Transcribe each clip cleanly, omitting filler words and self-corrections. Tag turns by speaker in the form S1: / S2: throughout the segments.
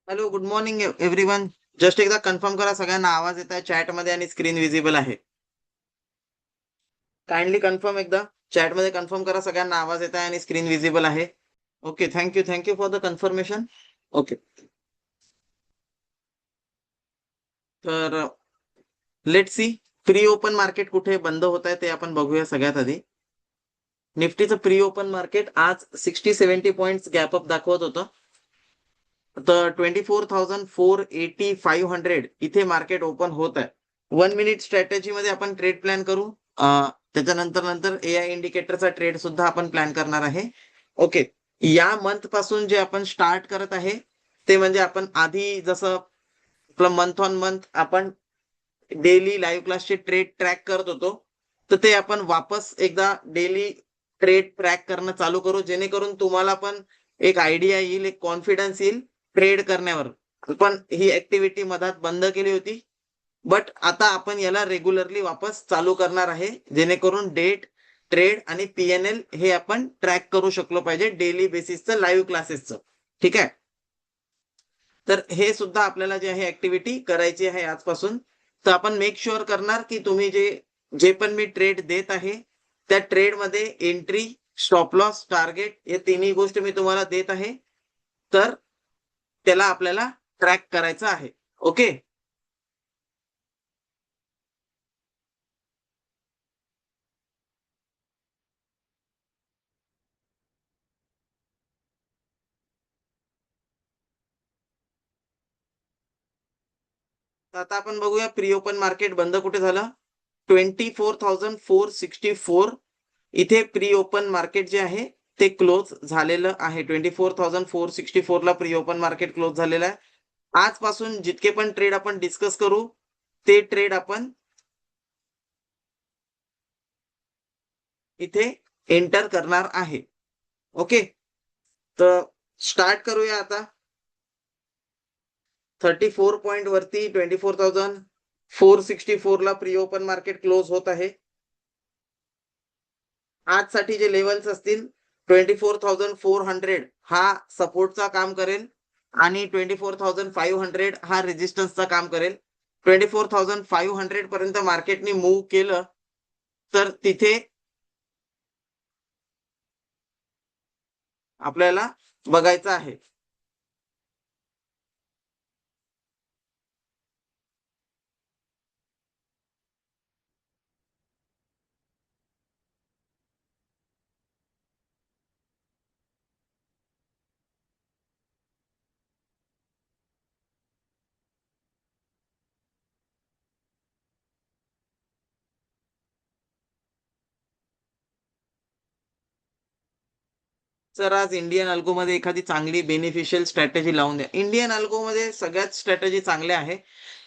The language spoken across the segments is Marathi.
S1: Hello, good morning everyone. Just एकदा कन्फर्म करा, सगळ्यांना आवाज येत आहे चॅटमध्ये आणि स्क्रीन विजिबल आहे. काइंडली कन्फर्म एकदा चॅटमध्ये कन्फर्म करा, सगळ्यांना आवाज येत आहे आणि स्क्रीन विजिबल आहे. Okay, thank you for the confirmation. Okay, तर let see pre open market कुठे बंद होत आहे ते आपण बघूया. सगळ्यात आधी निफ्टीचं प्री ओपन मार्केट आज 60-70 पॉईंट्स गॅप अप दाखवत होतं. तर 24,480-500 इथे मार्केट ओपन होत आहे. 1 मिनिट स्ट्रॅटेजी मध्ये आपण ट्रेड प्लॅन करू. त्याच्यानंतर एआय इंडिकेटरचा ट्रेड सुद्धा आपण प्लॅन करणार आहे. ओके, या मंथ पासून जे आपण स्टार्ट करत आहे ते म्हणजे आपण आधी जसं आपलं मंथ ऑन मंथ आपण डेली लाईव्ह क्लासचे ट्रेड ट्रॅक करत होतो, तर ते आपण वापस एकदा डेली ट्रेड ट्रॅक करणं चालू करू, जेणेकरून तुम्हाला पण एक आयडिया येईल, एक कॉन्फिडन्स येईल ट्रेड करण्यावर. पण ही ऍक्टिव्हिटी मधात बंद केली होती, बट आता आपण याला रेग्युलरली वापस चालू करणार आहे, जेणेकरून डेट ट्रेड आणि पीएनएल हे आपण ट्रॅक करू शकलो पाहिजे डेली बेसिसचं लाईव्ह क्लासेसचं. ठीक आहे, तर हे सुद्धा आपल्याला जे आहे ऍक्टिव्हिटी करायची आहे आजपासून. तर आपण मेक शुअर करणार की तुम्ही जे जे पण मी ट्रेड देत आहे त्या ट्रेड मध्ये एंट्री, स्टॉप लॉस, टार्गेट हे तिन्ही गोष्टी मी तुम्हाला देत आहे, तर त्याला आपल्याला ट्रॅक करायचं आहे. ओके, तर आता आपण बघूया प्री ओपन मार्केट बंद कुठे झालं. 24,464 इथे प्री ओपन मार्केट जे आहे ते क्लोज झालेलं आहे. 24,464 ला प्री ओपन मार्केट क्लोज झालेलं आहे. आजपासून जितके पण ट्रेड आपण डिस्कस करू ते ट्रेड आपण इथे एंटर करणार आहे. ओके, तर स्टार्ट करूया आता. 34 पॉईंट वरती 24,464 ला प्री ओपन मार्केट क्लोज होत आहे. आज साठी जे लेवल्स असतील 24,400 हा सपोर्टचा काम करेल आणि 24,500 हा रेजिस्टन्सचा काम करेल. 24,500 पर्यंत मार्केटने मूव्ह केलं तर तिथे आपल्याला बघायचं आहे. सर, आज इंडियन अल्गो मध्ये एखादी चांगली बेनिफिशियल स्ट्रॅटेजी लावून द्या. इंडियन अल्गो मध्ये सगळ्यात स्ट्रॅटेजी चांगल्या आहे.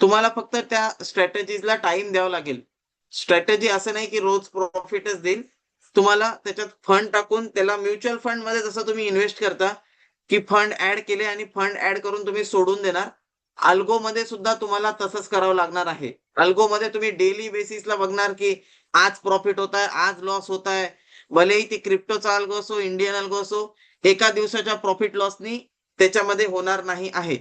S1: तुम्हाला फक्त त्या स्ट्रॅटेजीजला टाइम द्यावा लागेल. स्ट्रॅटेजी असं नाही की रोज प्रॉफिटच देईल. तुम्हाला त्याच्यात फंड टाकून त्याला म्युच्युअल फंड मध्ये जसं तुम्ही इन्व्हेस्ट करता की फंड ऍड केले आणि फंड ऍड करून तुम्ही सोडून देणार, अल्गो मध्ये सुद्धा तुम्हाला तसंच करावं लागणार आहे. अल्गो मध्ये तुम्ही डेली बेसिसला बघणार की आज प्रॉफिट होत आहे, आज लॉस होत आहे. भलेही ती क्रिप्टोचा अल्गो असो, इंडियन अल्गो असो, एका दिवसाच्या प्रॉफिट लॉसनी त्याच्यामध्ये होणार नाही आहे.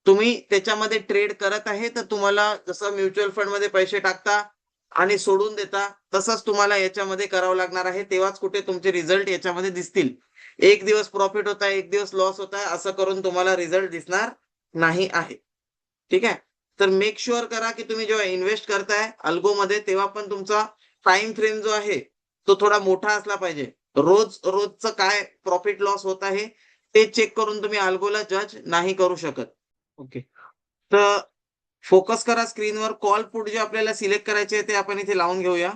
S1: तुम्ही त्याच्यामध्ये ट्रेड करत आहे तर तुम्हाला जसं म्युच्युअल फंड मध्ये पैसे टाकता आणि सोडून देता तसंच तुम्हाला याच्यामध्ये करावं लागणार आहे. तेव्हाच कुठे तुमचे रिझल्ट याच्यामध्ये दिसतील. एक दिवस प्रॉफिट होत आहे, एक दिवस लॉस होत आहे असं करून तुम्हाला रिझल्ट दिसणार नाही आहे. ठीक आहे, तर मेक शुअर करा की तुम्ही जेव्हा इन्व्हेस्ट करताय अल्गो मध्ये तेव्हा पण तुमचा टाइम फ्रेम जो आहे तो थोडा मोठा असला पाहिजे. रोजचं काय प्रॉफिट लॉस होत आहे ते चेक करून तुम्ही अल्गोला जज नाही करू शकत. ओके, तर फोकस करा स्क्रीनवर. कॉल पुट जे आपल्याला सिलेक्ट करायचे आहे ते आपण इथे लावून घेऊया.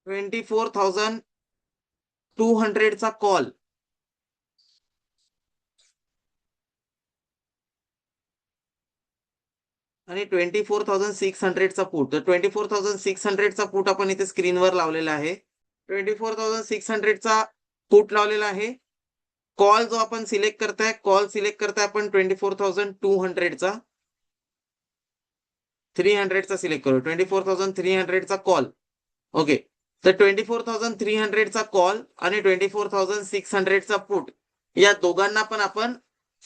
S1: 24,200चा कॉल. आणि 24,600चा पुट. तर 24,600चा पुट आपण इथे स्क्रीनवर लावलेला आहे. 24,600चा पुट लावलेला आहे. कॉल जो आपण सिलेक्ट करताय आपण 24,200चा. 300चा सिलेक्ट करू. 24,300चा कॉल. ओके. तर 24,300चा कॉल आणि 24,600चा पुट या दोघांना पण आपण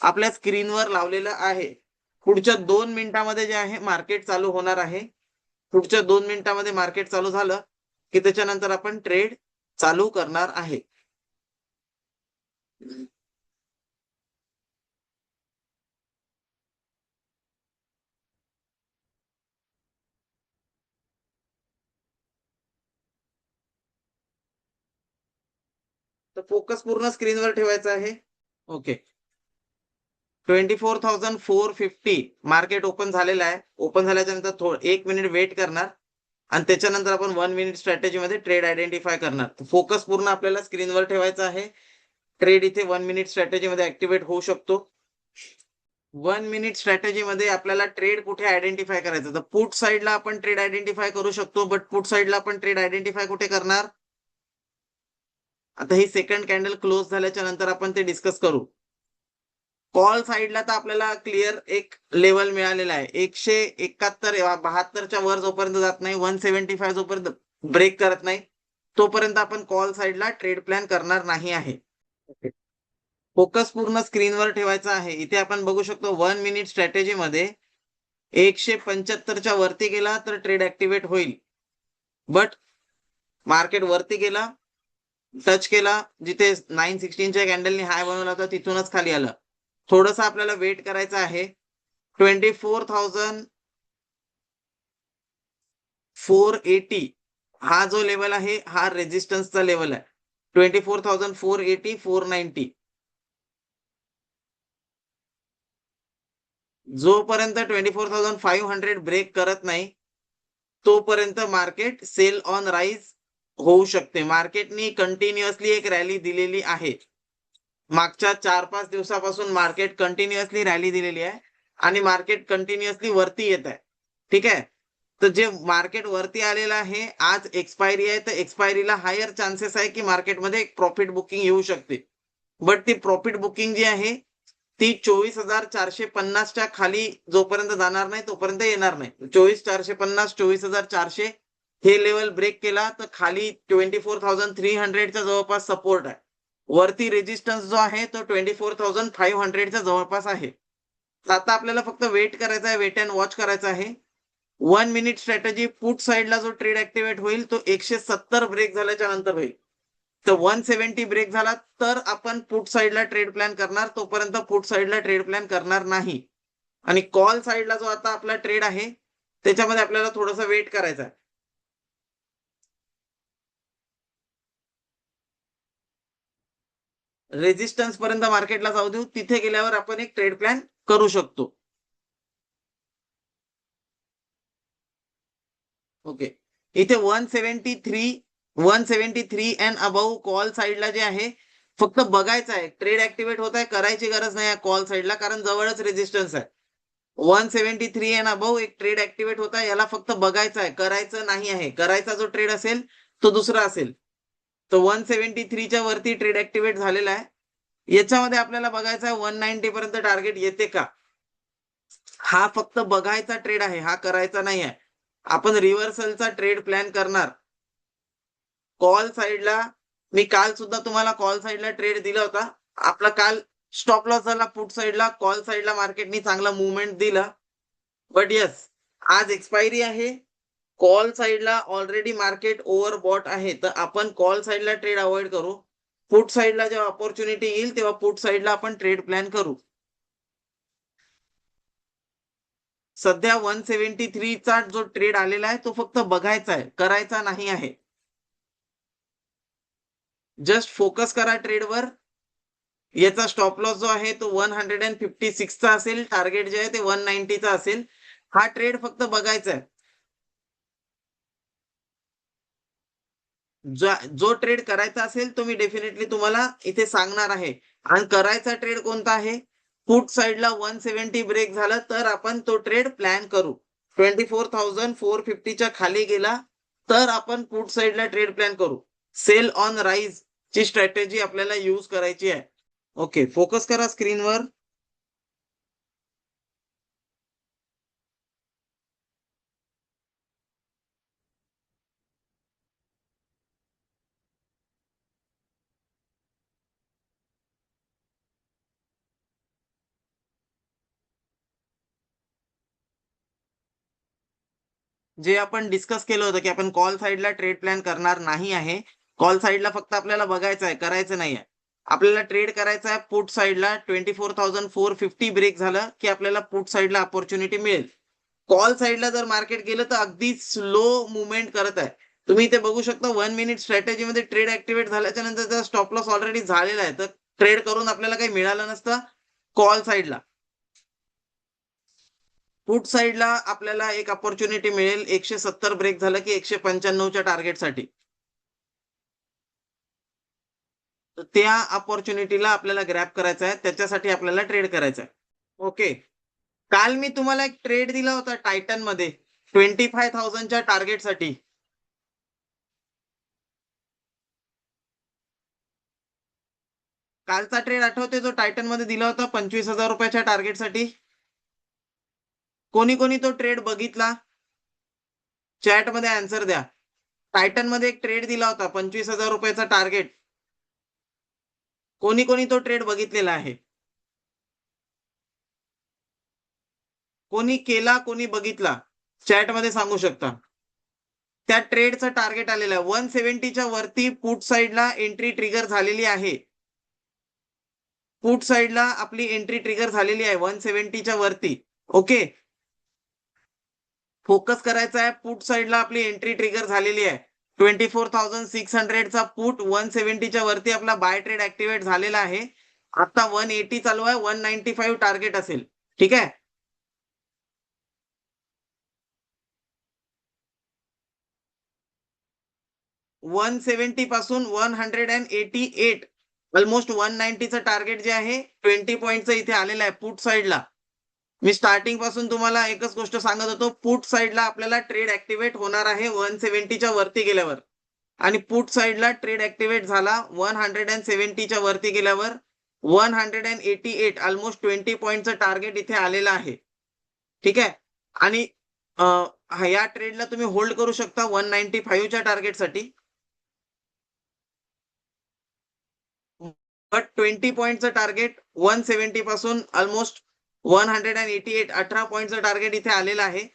S1: आपल्या स्क्रीनवर लावलेलं आहे. पुढच्या 2 मिनिटांमध्ये जे आहे मार्केट चालू होणार आहे. पुढच्या 2 मिनिटांमध्ये मार्केट चालू झालं की त्याच्यानंतर आपण ट्रेड चालू करणार आहे. तर फोकस पूर्ण स्क्रीनवर ठेवायचा आहे. ओके. 24,450 मार्केट ओपन झालेलं आहे. ओपन झाल्याच्या नंतर 1 मिनिट वेट करणार आणि त्याच्यानंतर आपण 1 मिनिट स्ट्रॅटेजीमध्ये ट्रेड आयडेंटिफाय करणार. फोकस पूर्ण आपल्याला स्क्रीनवर ठेवायचा आहे. ट्रेड इथे 1 मिनिट स्ट्रॅटेजीमध्ये ऍक्टिव्हेट होऊ शकतो. 1 मिनिट स्ट्रॅटेजीमध्ये आपल्याला ट्रेड कुठे आयडेंटिफाय करायचं, तर पुट साईडला आपण ट्रेड आयडेंटिफाय करू शकतो. बट पुट साईडला आपण ट्रेड आयडेंटिफाय कुठे करणार, आता ही सेकंड कॅन्डल क्लोज झाल्याच्या नंतर आपण ते डिस्कस करू. कॉल साईडला तर आपल्याला क्लिअर एक लेवल मिळालेला आहे. 171-72च्या वर जोपर्यंत जात नाही, 175 जोपर्यंत ब्रेक करत नाही, तोपर्यंत आपण कॉल साईडला ट्रेड प्लॅन करणार नाही आहे. फोकस पूर्ण स्क्रीनवर ठेवायचा आहे. इथे आपण बघू शकतो 1 मिनिट स्ट्रॅटेजीमध्ये 175च्या वरती गेला तर ट्रेड ऍक्टिव्हेट होईल. बट मार्केट वरती गेला, टच केला, जिथे 916च्या कॅन्डलनी हाय बनवला होता तिथूनच खाली आलं. थोडंसं आपल्याला वेट करायचं आहे. 24,480 हा जो लेवल आहे हा रेजिस्टन्सचा लेवल आहे. 24,480, 490 जोपर्यंत 24,500 ब्रेक करत नाही तोपर्यंत मार्केट सेल ऑन राईज होऊ शकते. मार्केटनी कंटिन्युअसली एक रॅली दिलेली आहे. मागच्या 4-5 दिवसापासून मार्केट कंटिन्युअसली रॅली दिलेली आहे आणि मार्केट कंटिन्युअसली वरती येत आहे. ठीक आहे. तर जे मार्केट वरती आलेलं आहे, आज एक्सपायरी आहे, तर एक्सपायरीला हायर चान्सेस आहे की मार्केटमध्ये एक प्रॉफिट बुकिंग येऊ शकते. बट ती प्रॉफिट बुकिंग जी आहे ती 24,450च्या खाली जोपर्यंत जाणार नाही तोपर्यंत येणार नाही. 24,450, 24,400 हे लेवल ब्रेक केला तर खाली 24,300च्या जवळपास सपोर्ट आहे. वरती रेजिस्टन्स जो आहे तो 24,500च्या जवळपास आहे. आता आपल्याला फक्त वेट करायचा आहे, वेट अँड वॉच करायचा आहे. 1 मिनिट स्ट्रॅटेजी पुट साईडला जो ट्रेड ऍक्टिव्हेट होईल तो 170 ब्रेक झाल्याच्या नंतर होईल. तर 170 ब्रेक झाला तर आपण पुट साईडला ट्रेड प्लॅन करणार, तोपर्यंत पुट साईडला ट्रेड प्लॅन करणार नाही. आणि कॉल साईडला जो आता आपला ट्रेड आहे त्याच्यामध्ये आपल्याला थोडंसं वेट करायचं आहे. रेजिस्टन्स पर्यंत मार्केटला जाऊ देऊ, तिथे गेल्यावर आपण एक ट्रेड प्लॅन करू शकतो. ओके. इथे 173 अँड अबाव कॉल साईडला जे आहे फक्त बघायचं आहे. ट्रेड ऍक्टिव्हेट होत आहे, करायची गरज नाही कॉल साईडला, कारण जवळच रेजिस्टन्स आहे. 173 अँड अबाव एक ट्रेड ऍक्टिव्हेट होत आहे, याला फक्त बघायचं आहे, करायचं नाही आहे. करायचा जो ट्रेड असेल तो दुसरा असेल. तर 173च्या वरती ट्रेड ऍक्टिव्हेट झालेला आहे. याच्यामध्ये आपल्याला बघायचं आहे 190 पर्यंत टार्गेट येते का. हा फक्त बघायचा ट्रेड आहे, हा करायचा नाही आहे. आपण रिव्हर्सलचा ट्रेड प्लॅन करणार. कॉल साईडला मी काल सुद्धा तुम्हाला कॉल साईडला ट्रेड दिला होता. आपला काल स्टॉप लॉस झाला पुट साईडला. कॉल साईडला मार्केटनी चांगला मुवमेंट दिला. बट येस, आज एक्सपायरी आहे. कॉल साईडला ऑलरेडी मार्केट ओव्हरबॉट आहे, तर आपण कॉल साईडला ट्रेड अवॉइड करू. पुट साईडला जेव्हा ऑपॉर्च्युनिटी येईल तेव्हा पुट साईडला आपण ट्रेड प्लॅन करू. सध्या 173चा जो ट्रेड आलेला आहे तो फक्त बघायचा आहे, करायचा नाही आहे. जस्ट फोकस करा ट्रेडवर. याचा स्टॉप लॉस जो आहे तो 156चा असेल. टार्गेट जे आहे ते 190चा असेल. हा ट्रेड फक्त बघायचा आहे. जो ट्रेड करायचा असेल तो मी डेफिनेटली तुम्हाला इथे सांगणार आहे. आणि करायचा ट्रेड कोणता आहे पुट साईडला 170 ब्रेक झालं तर आपण तो ट्रेड प्लॅन करू. 24,450च्या खाली गेला तर आपण पुट साईडला ट्रेड प्लॅन करू. सेल ऑन राईज ची स्ट्रॅटेजी आपल्याला यूज करायची आहे. ओके, फोकस करा स्क्रीनवर. जे आपण डिस्कस केलं होतं की आपण कॉल साईडला ट्रेड प्लॅन करणार नाही आहे. कॉल साईडला फक्त आपल्याला बघायचं आहे, करायचं नाही आहे. आपल्याला ट्रेड करायचा आहे पुट साईडला. 24,450 ब्रेक झालं की आपल्याला पुट साईडला अपॉर्च्युनिटी मिळेल. कॉल साईडला जर मार्केट गेलं तर अगदी स्लो मुवमेंट करत आहे. तुम्ही इथे बघू शकता 1 मिनिट स्ट्रॅटेजीमध्ये ट्रेड ऍक्टिव्हेट झाल्याच्या नंतर त्याचा स्टॉप लॉस ऑलरेडी झालेला आहे. तर ट्रेड करून आपल्याला काही मिळालं नसतं कॉल साईडला. पुट साईडला आपल्याला एक अपॉर्च्युनिटी मिळेल 170 ब्रेक झालं की 195च्या टार्गेटसाठी. तर त्या अपॉर्च्युनिटीला आपल्याला ग्रॅब करायचं आहे, त्याच्यासाठी आपल्याला ट्रेड करायचं आहे. ओके. काल मी तुम्हाला एक ट्रेड दिला होता टायटन मध्ये 25,000च्या टार्गेटसाठी. कालचा ट्रेड आठवते जो टायटन मध्ये दिला होता 25,000 रुपयाच्या टार्गेटसाठी? कोणी कोणी तो ट्रेड बघितला? चॅट मध्ये आन्सर द्या. टायटन मध्ये एक ट्रेड दिला होता 25,000 रुपयाचा टार्गेट. कोणी कोणी तो ट्रेड बघितलेला आहे? कोणी केला, कोणी बघितला? चॅट मध्ये सांगू शकता. त्या ट्रेडचं टार्गेट आलेलं आहे 170च्या वरती. पुट साईडला एंट्री ट्रिगर झालेली आहे. पुट साईडला आपली एंट्री ट्रिगर झालेली आहे 170च्या वरती. ओके, फोकस करायचा आहे. पुट साईडला आपली एंट्री ट्रिगर झालेली आहे. 24,600चा पुट 170च्या वरती आपला बाय ट्रेड ऍक्टिव्हेट झालेला आहे. आता 180 चालू आहे, 195 टार्गेट असेल. ठीक आहे. 170 पासून 188 ऑलमोस्ट 190चं टार्गेट जे आहे 20 पॉईंटचं इथे आलेलं आहे पुट साईडला. मी स्टार्टिंग पासून तुम्हाला एकच गोष्ट सांगत होतो, पुट साईडला आपल्याला ट्रेड ऍक्टिव्हेट होणार आहे 170च्या वरती गेल्यावर. आणि पुट साईडला ट्रेड ऍक्टिव्हेट झाला 170च्या वरती गेल्यावर. 188 ऑलमोस्ट 20 पॉईंटचं टार्गेट इथे आलेलं आहे. ठीक आहे. आणि या ट्रेडला तुम्ही होल्ड करू शकता 195च्या टार्गेटसाठी. बट 20 पॉईंटचं टार्गेट 170 पासून ऑलमोस्ट 188 18 पॉईंटचं टार्गेट इथे आलेलं आहे.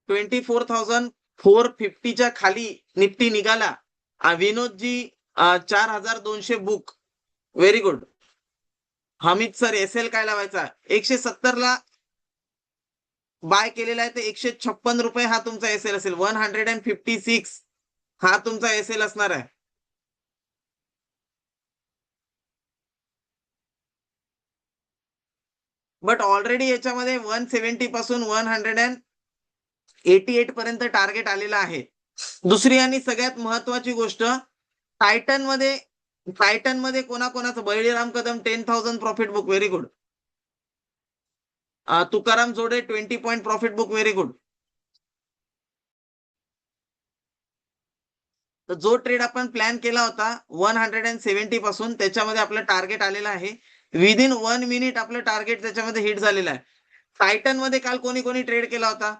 S1: $24,450च्या खाली निफ्टी निघाला. Vinodji 4,200 book. Very good. Hamid sir SL काय लावायचा? 170ला बाय केलेला आहे तर 156 रुपये हा तुमचा एसएल असेल. 156 हा तुमचा एसएल असणार आहे. बट ऑलरेडी याच्यामध्ये 170 पासून 188 पर्यंत टार्गेट आलेला आहे. दुसरी आणि सगळ्यात महत्वाची गोष्ट, टायटन मध्ये कोणाकोणाचं? Baliram Kadam 10,000 profit book. Very good. Tukaram Jode 20 point profit book. Very good. तर जो ट्रेड आपण प्लॅन केला होता 170 पासून, त्याच्यामध्ये आपलं टार्गेट आलेलं आहे. विदिन 1 मिनिट आपलं टार्गेट त्याच्यामध्ये हिट झालेलं आहे. टायटन मध्ये काल कोणी कोणी ट्रेड केला होता?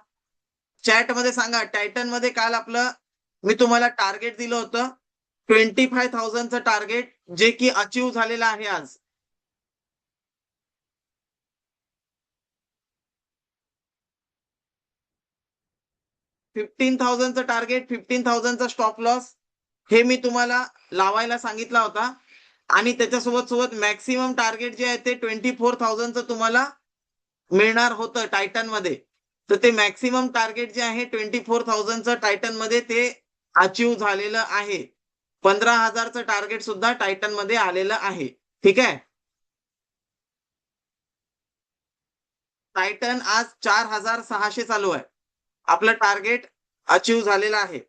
S1: चॅट मध्ये सांगा. टायटन मध्ये काल आपलं मी तुम्हाला टार्गेट दिलं होतं 25,000चं टार्गेट, जे की अचीव झालेलं आहे आज. 15,000चं टार्गेट, 15,000चा स्टॉप लॉस, हे मी तुम्हाला लावायला सांगितला होता. आणि त्याच्यासोबत सोबत मॅक्सिमम टार्गेट जे आहे ते 24,000चं तुम्हाला मिळणार होतं टायटन मध्ये. तर ते मॅक्सिमम टार्गेट जे आहे 24,000चं टायटन मध्ये ते अचीव झालेलं आहे. 15,000चं टार्गेट सुद्धा टायटन मध्ये आलेलं आहे. ठीक आहे. टायटन आज 4,600 चालू आहे. आपलं टार्गेट अचीव झालेलं आहे.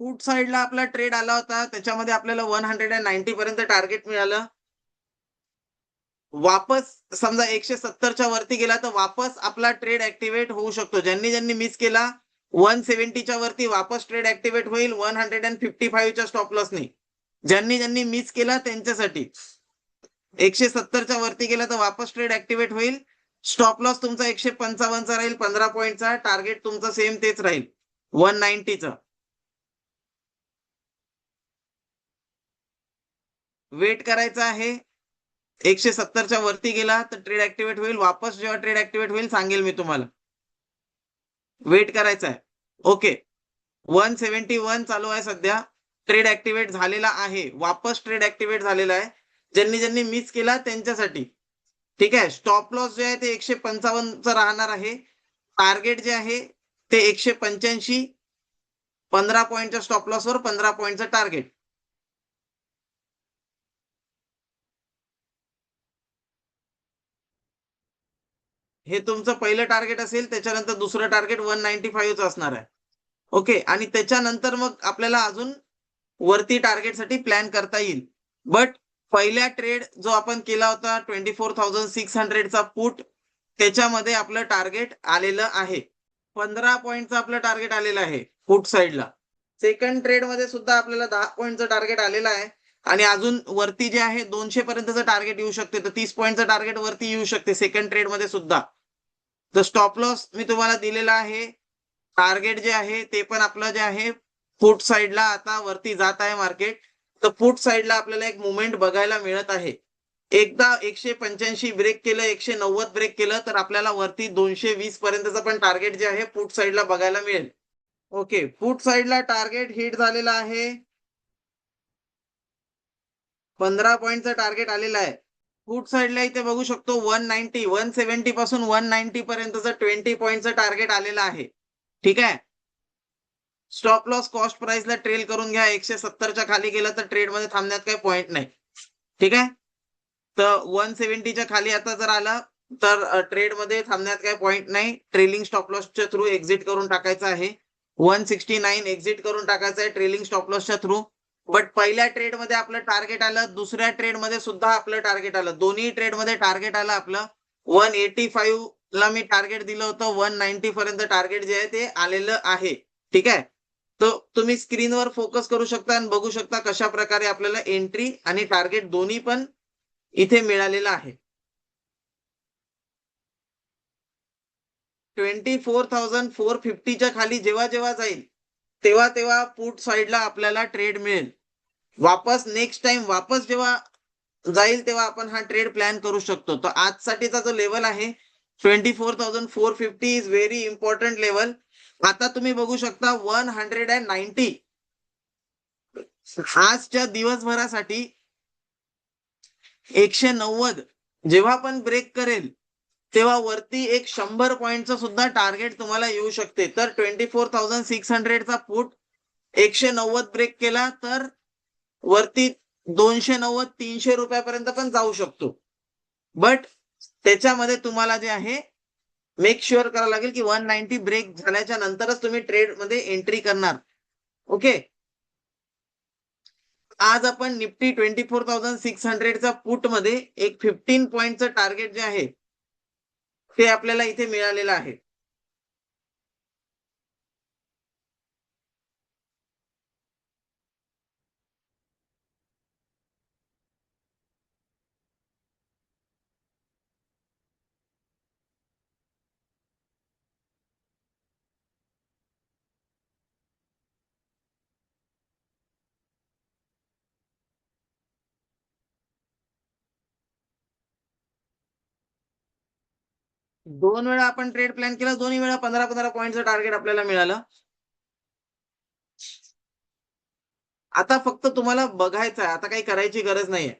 S1: पुट साइडला आपला ट्रेड आला होता, त्याच्यामध्ये आपल्याला 190 पर्यंत टार्गेट मिळालं. वापस समजा 170च्या वरती गेला तर वापस आपला ट्रेड ऍक्टिव्हेट होऊ शकतो. ज्यांनी मिस केला 170च्या वरती वापस ट्रेड ऍक्टिव्हेट होईल 155च्या स्टॉप लॉसने. ज्यांनी मिस केला त्यांच्यासाठी 170च्या वरती गेला तर वापस ट्रेड ऍक्टिव्हेट होईल. स्टॉप लॉस तुमचा 155चा राहील 15 पॉईंटचा. टार्गेट तुमचा सेम तेच राहील 190चं. वेट करायचं आहे. 170च्या वरती गेला तर ट्रेड ऍक्टिव्हेट होईल. वापस जेव्हा ट्रेड ऍक्टिव्हेट होईल सांगेल मी तुम्हाला. वेट करायचा आहे. ओके. 171 चालू आहे सध्या. ट्रेड ऍक्टिव्हेट झालेला आहे. वापस ट्रेड ऍक्टिव्हेट झालेला आहे. ज्यांनी मिस केला त्यांच्यासाठी. ठीक आहे. स्टॉप लॉस जे आहे ते 155चं राहणार आहे. टार्गेट जे आहे ते 185. 15 पॉईंटच्या स्टॉप लॉसवर 15 पॉईंटचं टार्गेट. हे तुमचं पहिलं टार्गेट असेल. त्याच्यानंतर दुसरं टार्गेट 195चं असणार आहे. ओके. आणि त्याच्यानंतर मग आपल्याला अजून वरती टार्गेटसाठी प्लॅन करता येईल. बट पहिल्या ट्रेड जो आपण केला होता 24,600चा पुट, त्याच्यामध्ये आपलं टार्गेट आलेलं आहे. 15 पॉईंटचं आपलं टार्गेट आलेलं आहे पुट साइडला. सेकंड ट्रेड मध्ये सुद्धा आपल्याला 10 पॉईंटचं टार्गेट आलेलं आहे. आणि अजून वरती जे आहे 200 पर्यंतचं टार्गेट येऊ शकते. तर 30 पॉईंटचं टार्गेट वरती येऊ शकते सेकंड ट्रेड मध्ये सुद्धा. तर स्टॉप लॉस मी तुम्हाला दिलेला आहे. टार्गेट जे आहे ते पण आपलं जे आहे पुट साइडला आता वरती जात आहे मार्केट. तर पुट साइडला आपल्याला एक मुवमेंट बघायला मिळत आहे. एकदा 185 ब्रेक केलं, 190 ब्रेक केलं तर आपल्याला वरती 220 पर्यंतचं पण टार्गेट जे आहे पुट साइडला बघायला मिळेल. ओके. पुट साइडला टार्गेट हिट झालेला आहे. 15 पॉईंटचं टार्गेट आलेलं आहे. पुट साइडला इथे बघू शकतो 190, 170 पासून 190 पर्यंतचं 20 पॉईंटचं टार्गेट आलेलं आहे. ठीक आहे. स्टॉप लॉस कॉस्ट प्राइसला ट्रेल करून घ्या. 170च्या खाली गेला तर ट्रेड मध्ये थांबण्यात काही पॉईंट नाही. ठीक आहे. तर 170च्या खाली आता जर आला तर ट्रेड मध्ये थांबण्यात काही पॉईंट नाही. ट्रेलिंग स्टॉप लॉसच्या थ्रू एक्झिट करून टाकायचं आहे. 169 एक्झिट करून टाकायचं आहे ट्रेलिंग स्टॉप लॉसच्या थ्रू. बट पहिल्या ट्रेड मध्ये आपलं टार्गेट आलं, दुसऱ्या ट्रेड मध्ये सुद्धा आपलं टार्गेट आलं. दोन्ही ट्रेड मध्ये टार्गेट आलं आपलं. 185 ला मी टार्गेट दिलं होतं. 190 पर्यंत टार्गेट जे आहे ते आलेलं आहे. ठीक आहे. तर तुम्ही स्क्रीनवर फोकस करू शकता आणि बघू शकता कशा प्रकारे आपल्याला एंट्री आणि टार्गेट दोन्ही पण इथे मिळालेलं आहे. 24,450च्या खाली जेव्हा जाईल तेव्हा पुट साइडला आपल्याला ट्रेड मिळेल. वापस नेक्स्ट टाइम वापस जेव्हा जाईल तेव्हा आपण हा ट्रेड प्लॅन करू शकतो. तर आजसाठीचा जो लेवल आहे 24,450 इज व्हेरी इम्पॉर्टंट लेवल. आता तुम्ही बघू शकता 190 आजच्या दिवसभरासाठी 190 जेव्हा पण ब्रेक करेल तेव्हा वरती एक 100 पॉईंटचं सुद्धा टार्गेट तुम्हाला येऊ शकते. तर 24,600चा पुट 190 ब्रेक केला तर वरती 290-300 रुपयापर्यंत पण जाऊ शकतो. बट त्याच्यामध्ये तुम्हाला जे आहे मेक शुअर करावं लागेल की 190 ब्रेक झाल्याच्या नंतरच तुम्ही ट्रेड मध्ये एंट्री करणार. ओके. आज आपण निफ्टी 24,600चा पुट मध्ये एक 15 पॉईंटचं टार्गेट जे आहे ते आपल्याला इथे मिळालेलं आहे. दोन वेळा आपण ट्रेड प्लॅन केला. दोन्ही वेळा 15-15 पॉईंटचं टार्गेट आपल्याला मिळालं. आता फक्त तुम्हाला बघायचं आहे. आता काही करायची गरज नाहीये.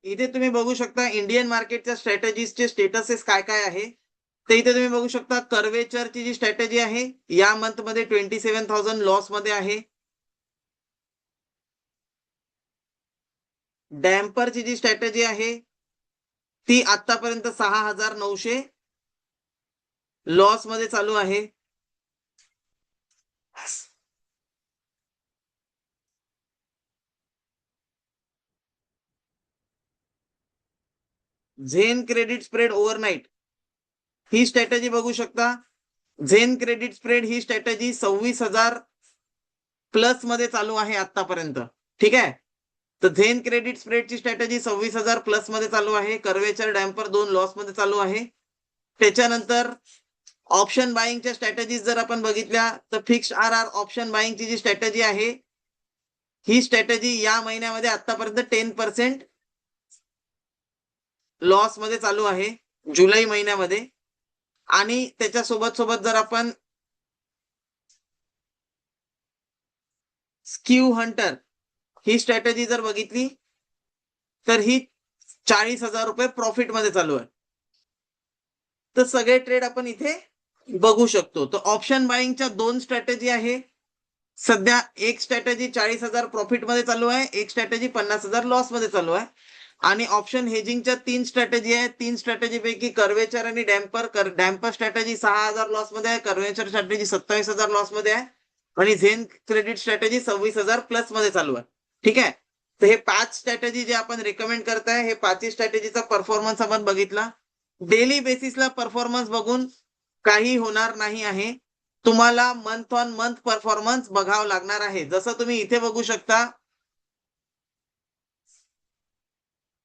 S1: इथे तुम्ही बघू शकता इंडियन मार्केटच्या स्ट्रॅटेजीजचे स्टेटसेस काय काय आहे. तर इथे तुम्ही बघू शकता कर्वेचरची जी स्ट्रॅटेजी आहे या मंथ मध्ये 27,000 लॉस मध्ये आहे. डॅम्परची जी स्ट्रॅटेजी आहे ती आतापर्यंत 6,900 लॉस मध्ये चालू आहे. झेन क्रेडिट स्प्रेड ओव्हरनाईट ही स्ट्रॅटेजी बघू शकता. झेन क्रेडिट स्प्रेड ही स्ट्रॅटेजी 26,000 प्लस मध्ये चालू आहे आतापर्यंत. ठीक आहे. तर झेन क्रेडिट स्प्रेडची स्ट्रॅटेजी 26,000 प्लस मध्ये चालू आहे. कर्वेचर डॅम्पर 2 लॉस मध्ये चालू आहे. त्याच्यानंतर ऑप्शन बाईंगच्या स्ट्रॅटेजीज जर आपण बघितल्या तर फिक्स्ड RR ऑप्शन बाईंगची जी स्ट्रॅटेजी आहे ही स्ट्रॅटेजी या महिन्यामध्ये आतापर्यंत 10% लॉस मध्ये चालू आहे जुलै महिन्यामध्ये. आणि त्याच्यासोबत जर आपण स्क्यू हंटर ही स्ट्रॅटेजी जर बघितली तर ही 40,000 रुपये प्रॉफिट मध्ये चालू आहे. तर सगळे ट्रेड आपण इथे बघू शकतो. तर ऑप्शन बाईंगच्या 2 स्ट्रॅटेजी आहे सध्या. एक स्ट्रॅटेजी 40,000 प्रॉफिट मध्ये चालू आहे, एक स्ट्रॅटेजी 50,000 लॉस मध्ये चालू आहे. आणि ऑप्शन हेजिंगच्या 3 स्ट्रॅटेजी आहे. 3 स्ट्रॅटेजी पैकी कर्वेचर आणि डॅम्पर स्ट्रॅटेजी 6,000 लॉस मध्ये आहे, कर्वेचर स्ट्रॅटेजी 27,000 लॉस मध्ये आहे आणि झेन क्रेडिट स्ट्रॅटेजी 26,000 प्लस मध्ये चालू आहे. ठीक आहे. तर हे 5 स्ट्रॅटेजी जे आपण रेकमेंड करताय हे 5 स्ट्रॅटेजीचा परफॉर्मन्स आपण बघितला. डेली बेसिसला परफॉर्मन्स बघून काही होणार नाही आहे. तुम्हाला मंथ ऑन मंथ परफॉर्मन्स बघावं लागणार आहे. जसं तुम्ही इथे बघू शकता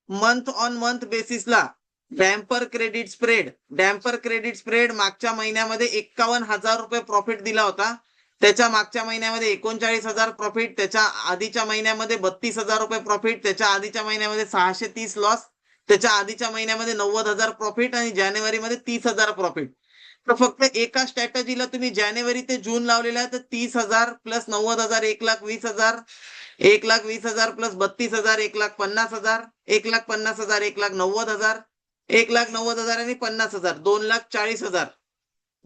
S1: मंथ ऑन मंथ बेसिसला डॅम्पर क्रेडिट स्प्रेड मागच्या महिन्यामध्ये 51,000 रुपये प्रॉफिट दिला होता. त्याच्या मागच्या महिन्यामध्ये 39,000 प्रॉफिट, त्याच्या आधीच्या महिन्यामध्ये 32,000 रुपये प्रॉफिट, त्याच्या आधीच्या महिन्यामध्ये 630 लॉस, त्याच्या आधीच्या महिन्यामध्ये 90,000 प्रॉफिट आणि जानेवारीमध्ये 30,000 प्रॉफिट. तर फक्त एका स्ट्रॅटेजीला तुम्ही जानेवारी ते जून लावलेला आहे तर 30,000 प्लस 90,000 1,20,000, 1,20,000 प्लस 32,000 1,50,000, 1,50,000 1,90,000, 1,90,000 आणि 50,000 2,40,000.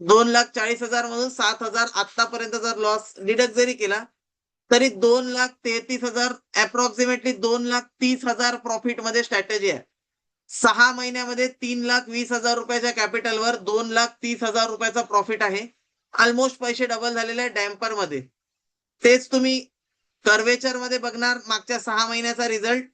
S1: 2,40,000 मधून 7,000 आतापर्यंत जर लॉस डिडक्ट जरी केला तरी 2,33,000 अप्रॉक्सिमेटली 2,30,000 प्रॉफिट मध्ये स्ट्रॅटेजी आहे. 6 महिन्यामध्ये 3,20,000 रुपयाच्या कॅपिटलवर 2,30,000 रुपयाचा प्रॉफिट आहे. ऑलमोस्ट पैसे डबल झालेले आहे डॅम्पर मध्ये. तेच तुम्ही कर्वेचर मध्ये बघणार मागच्या 6 महिन्याचा रिझल्ट.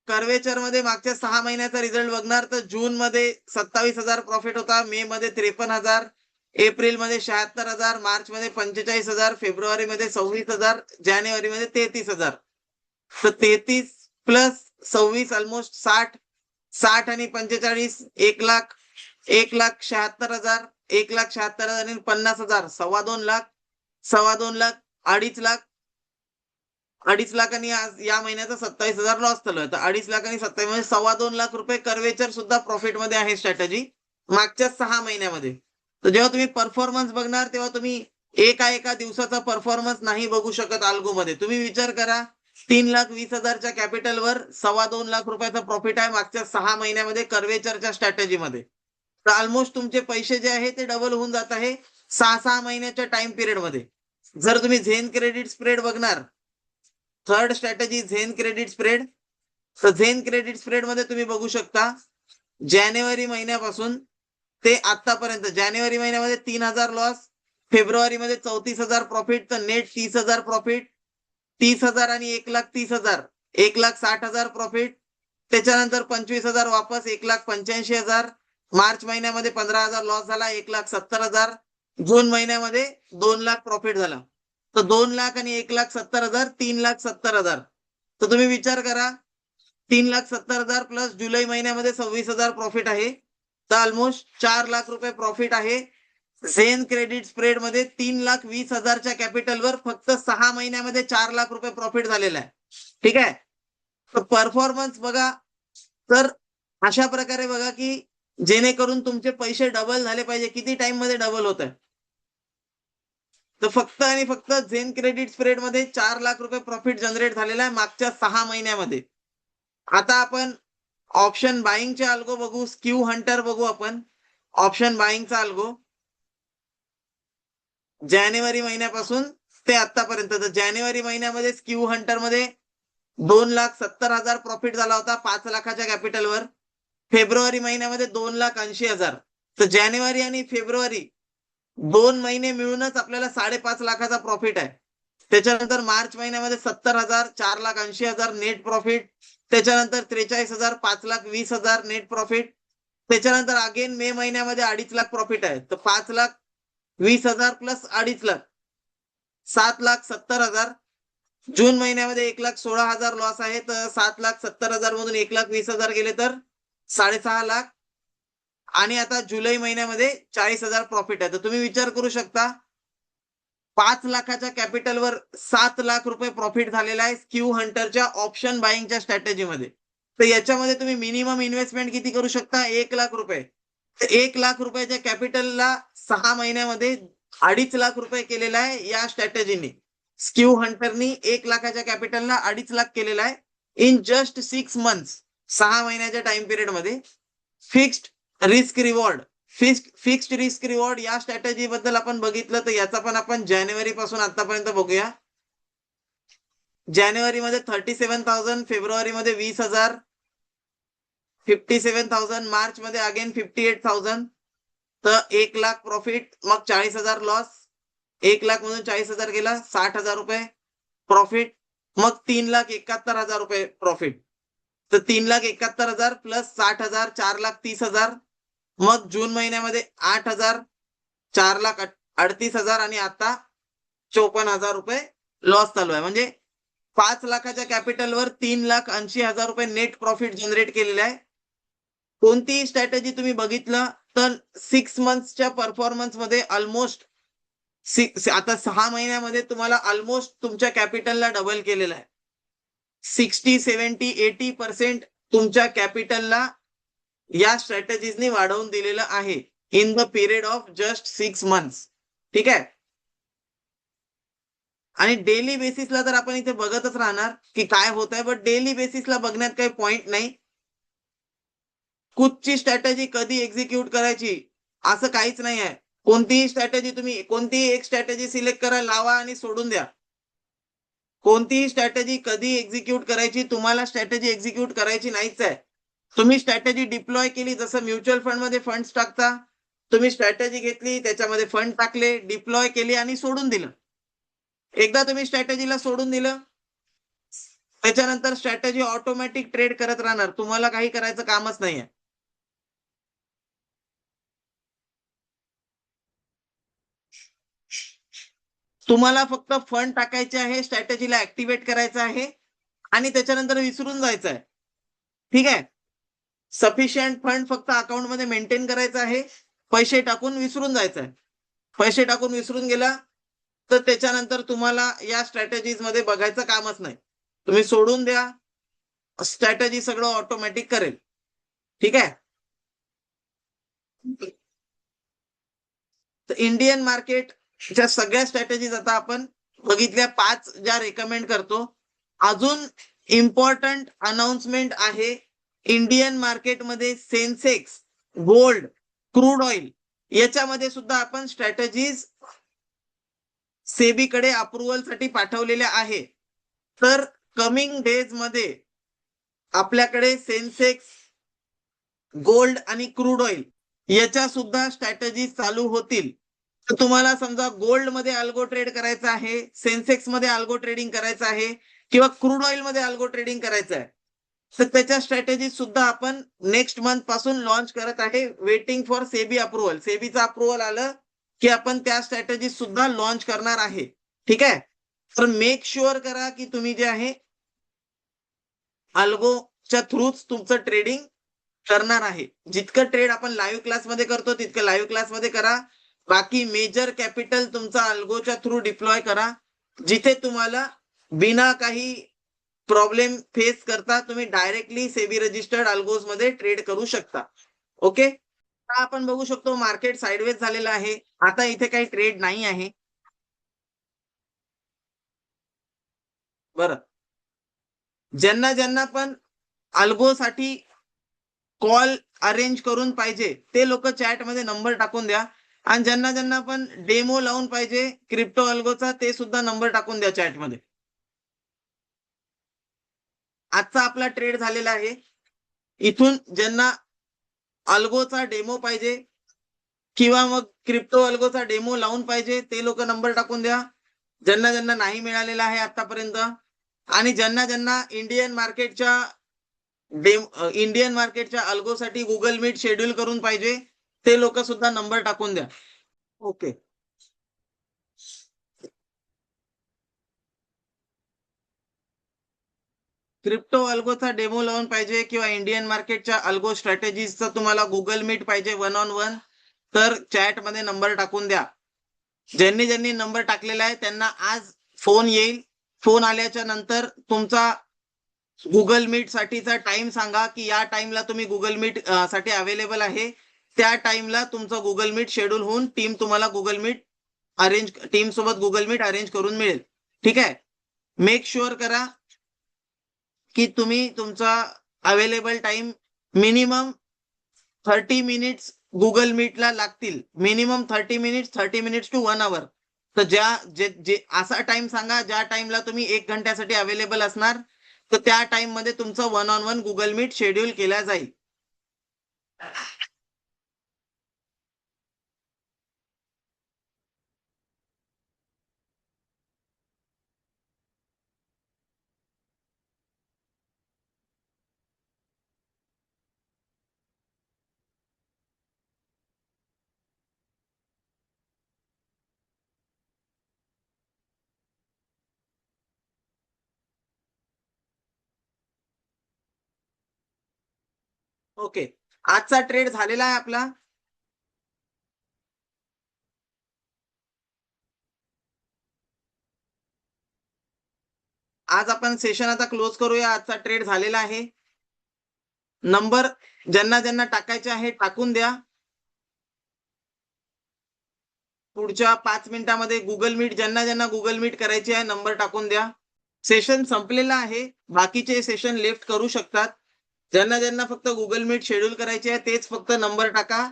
S1: कर्वेचर मध्ये मागच्या 6 महिन्याचा रिझल्ट बघणार तर जून मध्ये 27,000 प्रॉफिट होता, मे मध्ये 53,000, एप्रिल मध्ये 76,000, मार्च मध्ये 45,000, फेब्रुवारी मध्ये 26,000, जानेवारी मध्ये 33,000. तर 33 प्लस 26 ऑलमोस्ट 60 आणि 45 1,76,000, 1,76,000 आणि 50,000 2.5 लाख, 2.5 लाख, 2.5 लाख, 2.5 लाख आणि या महिन्याचा 27,000 लॉस चालू आहे. तर 2.5 लाख आणि 27 म्हणजे 2.25 लाख रुपये कर्वेचर सुद्धा प्रॉफिट मध्ये आहे स्ट्रॅटेजी मागच्या 6 महिन्यामध्ये. तर जेव्हा तुम्ही परफॉर्मन्स बघणार तेव्हा तुम्ही एका दिवसाचा परफॉर्मन्स नाही बघू शकत अल्गो मध्ये. तुम्ही विचार करा 3,20,000च्या कॅपिटलवर 2.25 लाख रुपयाचा प्रॉफिट आहे मागच्या 6 महिन्यामध्ये कर्वेचरच्या स्ट्रॅटेजीमध्ये. तर ऑलमोस्ट तुमचे पैसे जे आहे ते डबल होऊन जात आहे 6 महिन्याच्या टाइम पिरियड मध्ये. जर तुम्ही झेन क्रेडिट स्प्रेड बघणार, third strategy zen credit spread. तर झेन क्रेडिट स्प्रेड मध्ये तुम्ही बघू शकता जानेवारी महिन्यापासून ते आतापर्यंत जानेवारी महिन्यामध्ये 3,000 लॉस, फेब्रुवारी मध्ये 34,000 प्रॉफिट, तर नेट 30,000 प्रॉफिट, 30,000 आणि 1,30,000 1,60,000 प्रॉफिट. त्याच्यानंतर 25,000 वापस 1,85,000. मार्च महिन्यामध्ये 15,000 लॉस झाला, 1,70,000. जून महिन्यामध्ये 2 लाख प्रॉफिट झाला. तर 2 लाख आणि 1,70,000 3,70,000. तर तुम्ही विचार करा 3,70,000 प्लस जुलै महिन्यामध्ये 26,000 प्रॉफिट आहे. तर ऑलमोस्ट 4 लाख रुपये प्रॉफिट आहे झेन क्रेडिट स्प्रेड मध्ये. 3,20,000च्या कॅपिटलवर फक्त 6 महिन्यामध्ये 4 लाख रुपये प्रॉफिट झालेला आहे. ठीक आहे. तर परफॉर्मन्स बघा तर अशा प्रकारे बघा की जेणेकरून तुमचे पैसे डबल झाले पाहिजे. किती टाइम मध्ये डबल होत आहे? तर फक्त आणि फक्त झेन क्रेडिट स्प्रेड मध्ये 4 लाख रुपये प्रॉफिट जनरेट झालेला आहे मागच्या 6 महिन्यामध्ये. आता आपण ऑप्शन बाईंगचे अल्गो बघू, स्क्यू हंटर बघू आपण. ऑप्शन बाईंगचा अल्गो जानेवारी महिन्यापासून ते आतापर्यंत. तर जानेवारी महिन्यामध्ये स्क्यू हंटर मध्ये 2,70,000 प्रॉफिट झाला होता 5 लाखाच्या कॅपिटलवर. फेब्रुवारी महिन्यामध्ये 2,80,000, तर जानेवारी आणि फेब्रुवारी 2 महिने मिळूनच आपल्याला 5.5 लाखाचा प्रॉफिट आहे. त्याच्यानंतर मार्च महिन्यामध्ये 70,000, 4,80,000 नेट प्रॉफिट. त्याच्यानंतर 43,000, 5,20,000 नेट प्रॉफिट. त्याच्यानंतर अगेन मे महिन्यामध्ये 2.5 लाख प्रॉफिट आहे. तर 5,20,000 प्लस 2.5 लाख 7,70,000. जून महिन्यामध्ये 1,16,000 लॉस आहे. तर 7,70,000 मधून 1,20,000 गेले तर 6.5 लाख. आणि आता जुलै महिन्यामध्ये 40,000 प्रॉफिट आहे. तर तुम्ही विचार करू शकता 5 लाखाच्या कॅपिटलवर 7 लाख रुपये प्रॉफिट झालेला आहे स्क्यू हंटरच्या ऑप्शन बाईंगच्या स्ट्रॅटेजीमध्ये. तर याच्यामध्ये तुम्ही मिनिमम इन्व्हेस्टमेंट किती करू शकता? 1 लाख रुपये. तर 1 लाख रुपयाच्या कॅपिटलला 6 महिन्यामध्ये 2.5 लाख रुपये केलेला आहे या स्ट्रॅटेजीने. स्क्यू हंटरनी 1 लाखाच्या कॅपिटलला 2.5 लाख केलेला आहे इन जस्ट 6 मंथ्स. 6 महिन्याच्या टाइम पिरियड मध्ये. Fixed risk reward. Fixed risk reward या स्ट्रॅटेजी बद्दल आपण बघितलं तर याचा पण आपण जानेवारी पासून आतापर्यंत बघूया. जानेवारीमध्ये 37,000, फेब्रुवारीमध्ये 20,000, 57,000, मार्च मध्ये अगेन 58,000. तर 1 लाख प्रॉफिट, मग 40,000 लॉस. 1 लाख मधून 40,000 गेला, 60,000 रुपये प्रॉफिट. मग 3,71,000 रुपये प्रॉफिट. तर 3,71,000 प्लस 60,000, 4,30,000. मग जून महिन्यामध्ये 8,000, 4,38,000 आणि आता 54,000 रुपये लॉस चालू आहे. म्हणजे 5 लाखाच्या कॅपिटलवर 3,80,000 रुपये नेट प्रॉफिट जनरेट केलेले आहे. कोणतीही स्ट्रॅटेजी तुम्ही बघितलं तर 6 मंथ्सच्या परफॉर्मन्स मध्ये ऑलमोस्ट आता 6 महिन्यामध्ये तुम्हाला ऑलमोस्ट तुमच्या कॅपिटलला डबल केलेलं आहे. 60, 70, 80% तुमच्या कॅपिटलला या स्ट्रॅटेजीजनी वाढवून दिलेलं आहे in the period of just 6 months. ठीक आहे. आणि डेली बेसिसला तर आपण इथे बघतच राहणार की काय होत आहे, बट डेली बेसिसला बघण्यात काही पॉइंट नाही. कुठची स्ट्रॅटेजी कधी एक्झिक्यूट करायची असं काहीच नाही आहे. कोणतीही स्ट्रॅटेजी तुम्ही कोणतीही एक स्ट्रॅटेजी सिलेक्ट करा, लावा आणि सोडून द्या. कोणतीही स्ट्रॅटेजी कधी एक्झिक्यूट करायची, तुम्हाला स्ट्रॅटेजी एक्झिक्यूट करायची नाहीच आहे. तुम्ही स्ट्रॅटेजी डिप्लॉय केली, जसं म्युच्युअल फंड मध्ये फंड टाकता, तुम्ही स्ट्रॅटेजी घेतली, त्याच्यामध्ये फंड टाकले, डिप्लॉय केली आणि सोडून दिलं. एकदा तुम्ही स्ट्रॅटेजीला सोडून दिलं, त्याच्यानंतर स्ट्रॅटेजी ऑटोमॅटिक ट्रेड करत राहणार. तुम्हाला काही करायचं कामच नाहीये. तुम्हाला फक्त फंड टाकायचे आहे, स्ट्रॅटेजीला ऍक्टिव्हेट करायचं आहे आणि त्याच्यानंतर विसरून जायचं आहे. ठीक आहे. सफिशियंट फंड फक्त अकाउंट मध्ये मेंटेन करायचं आहे. पैसे टाकून विसरून जायचं आहे. पैसे टाकून विसरून गेला तर त्याच्यानंतर तुम्हाला या स्ट्रॅटेजीज मध्ये बघायचं कामच नाही. तुम्ही सोडून द्या, स्ट्रॅटेजी सगळं ऑटोमॅटिक करेल. ठीक आहे. तर इंडियन मार्केटच्या सगळ्या स्ट्रॅटेजीज आता आपण बघितल्या, 5 ज्या रेकमेंड करतो. अजून इम्पॉर्टंट अनाउन्समेंट आहे. इंडियन मार्केटमध्ये सेन्सेक्स, गोल्ड, क्रूड ऑइल याच्यामध्ये सुद्धा आपण स्ट्रॅटेजीज सेबीकडे अप्रुव्हल साठी पाठवलेल्या आहे. तर कमिंग डेज मध्ये आपल्याकडे सेन्सेक्स, गोल्ड आणि क्रूड ऑइल याच्या सुद्धा स्ट्रॅटेजी चालू होतील. तर तुम्हाला समजा गोल्ड मध्ये अल्गो ट्रेड करायचं आहे, सेन्सेक्स मध्ये अल्गो ट्रेडिंग करायचं आहे किंवा क्रूड ऑइल मध्ये अल्गो ट्रेडिंग करायचं आहे, तर त्याच्या स्ट्रॅटेजी सुद्धा आपण नेक्स्ट मंथ पासून लॉन्च करत आहे. Waiting for SEBI approval. सेबीचं अप्रुव्हल आलं की आपण त्या स्ट्रॅटेजी सुद्धा लॉन्च करणार आहे. ठीक आहे. तर मेक शुअर करा की तुम्ही जे आहे अल्गोच्या थ्रूच तुमचं ट्रेडिंग करणार आहे. जितकं ट्रेड आपण लाईव्ह क्लासमध्ये करतो तितकं लाईव्ह क्लासमध्ये करा. बाकी मेजर कॅपिटल तुमचा अल्गोच्या थ्रू डिप्लॉय करा, जिथे तुम्हाला बिना काही प्रॉब्लेम फेस करता तुम्ही डायरेक्टली सेबी रजिस्टर्ड अल्गोज मध्ये ट्रेड करू शकता. ओके. आपण बघू शकतो मार्केट साइडवेज झालेलं आहे. आता इथे काही ट्रेड नाही आहे. बरं, ज्यांना ज्यांना पण अल्गोसाठी कॉल अरेंज करून पाहिजे ते लोक चॅट मध्ये नंबर टाकून द्या. आणि ज्यांना ज्यांना पण डेमो लावून पाहिजे क्रिप्टो अल्गोचा, ते सुद्धा नंबर टाकून द्या चॅट मध्ये. आजचा आपला ट्रेड झालेला आहे. इथून ज्यांना अल्गोचा डेमो पाहिजे किंवा मग क्रिप्टो अल्गोचा डेमो लावून पाहिजे ते लोक नंबर टाकून द्या, ज्यांना ज्यांना नाही मिळालेला आहे आतापर्यंत. आणि ज्यांना ज्यांना इंडियन मार्केटच्या अल्गोसाठी गुगल मीट शेड्यूल करून पाहिजे ते लोक सुद्धा नंबर टाकून द्या. ओके. क्रिप्टो अल्गोचा डेमो लावून पाहिजे किंवा इंडियन मार्केटच्या अल्गो स्ट्रॅटेजीजचा तुम्हाला गुगल मीट पाहिजे 1-on-1, तर चॅटमध्ये नंबर टाकून द्या. ज्यांनी ज्यांनी नंबर टाकलेला आहे त्यांना आज फोन येईल. फोन आल्याच्या नंतर तुमचा गुगल मीट साठीचा टाइम सांगा की या टाइमला तुम्ही गुगल मीट साठी अवेलेबल आहे. त्या टाइमला तुमचं गुगल मीट शेड्यूल होऊन टीम तुम्हाला टीम सोबत गुगल मीट अरेंज करून मिळेल. ठीक आहे. मेक शुअर करा की तुम्ही तुमचा available time minimum 30 minutes Google मीटला लागतील. Minimum 30 minutes to 1 hour. तर जे असा टाइम सांगा ज्या टाइमला तुम्ही 1 घंट्यासाठी अवेलेबल असणार, तर त्या टाइम मध्ये तुमचं 1-on-1 गुगल मीट शेड्यूल केला जाईल. ओके. आजचा ट्रेड झालेला आहे आपला. आज आपण सेशन आता क्लोज करूया. आजचा ट्रेड झालेला आहे. नंबर ज्यांना ज्यांना टाकायचे आहे टाकून द्या. पुढच्या 5 मिनिटांमध्ये गुगल मीट ज्यांना ज्यांना गुगल मीट करायची आहे नंबर टाकून द्या. सेशन संपलेला आहे. बाकीचे सेशन लेफ्ट करू शकतात. ज्यांना ज्यांना फक्त गुगल मीट शेड्यूल करायचे आहे तेच फक्त नंबर टाका.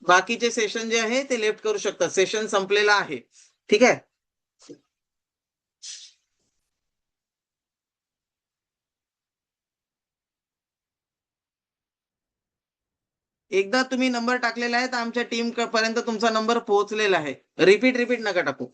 S1: बाकीचे सेशन जे आहे ते लेफ्ट करू शकतात. सेशन संपलेला आहे. ठीक आहे. एकदा तुम्ही नंबर टाकलेला आहे तर आमच्या टीम पर्यंत तुमचा नंबर पोहोचलेला आहे. रिपीट नका टाकू.